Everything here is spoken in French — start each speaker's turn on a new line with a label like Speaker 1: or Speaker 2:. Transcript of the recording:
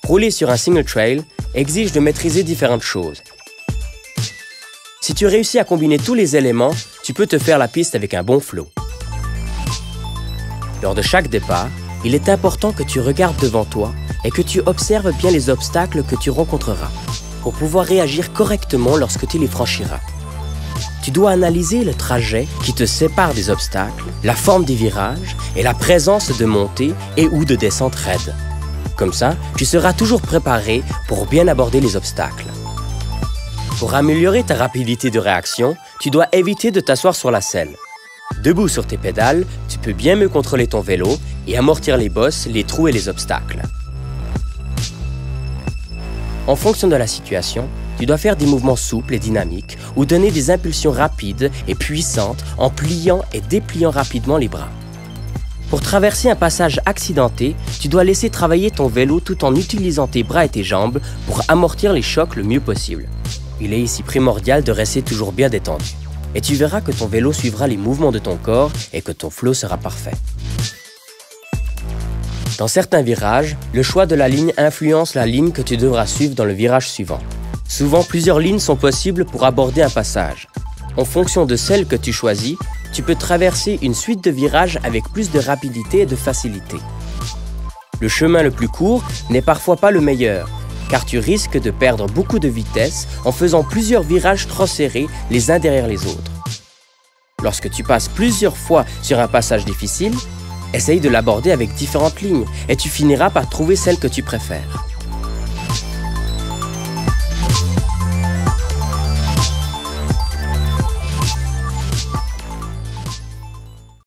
Speaker 1: Rouler sur un single trail exige de maîtriser différentes choses. Si tu réussis à combiner tous les éléments, tu peux te faire la piste avec un bon flow. Lors de chaque départ, il est important que tu regardes devant toi et que tu observes bien les obstacles que tu rencontreras pour pouvoir réagir correctement lorsque tu les franchiras. Tu dois analyser le trajet qui te sépare des obstacles, la forme des virages et la présence de montées et ou de descentes raides. Comme ça, tu seras toujours préparé pour bien aborder les obstacles. Pour améliorer ta rapidité de réaction, tu dois éviter de t'asseoir sur la selle. Debout sur tes pédales, tu peux bien mieux contrôler ton vélo et amortir les bosses, les trous et les obstacles. En fonction de la situation, tu dois faire des mouvements souples et dynamiques ou donner des impulsions rapides et puissantes en pliant et dépliant rapidement les bras. Pour traverser un passage accidenté, tu dois laisser travailler ton vélo tout en utilisant tes bras et tes jambes pour amortir les chocs le mieux possible. Il est ici primordial de rester toujours bien détendu. Et tu verras que ton vélo suivra les mouvements de ton corps et que ton flow sera parfait. Dans certains virages, le choix de la ligne influence la ligne que tu devras suivre dans le virage suivant. Souvent, plusieurs lignes sont possibles pour aborder un passage. En fonction de celle que tu choisis, tu peux traverser une suite de virages avec plus de rapidité et de facilité. Le chemin le plus court n'est parfois pas le meilleur, car tu risques de perdre beaucoup de vitesse en faisant plusieurs virages trop serrés les uns derrière les autres. Lorsque tu passes plusieurs fois sur un passage difficile, essaye de l'aborder avec différentes lignes et tu finiras par trouver celle que tu préfères.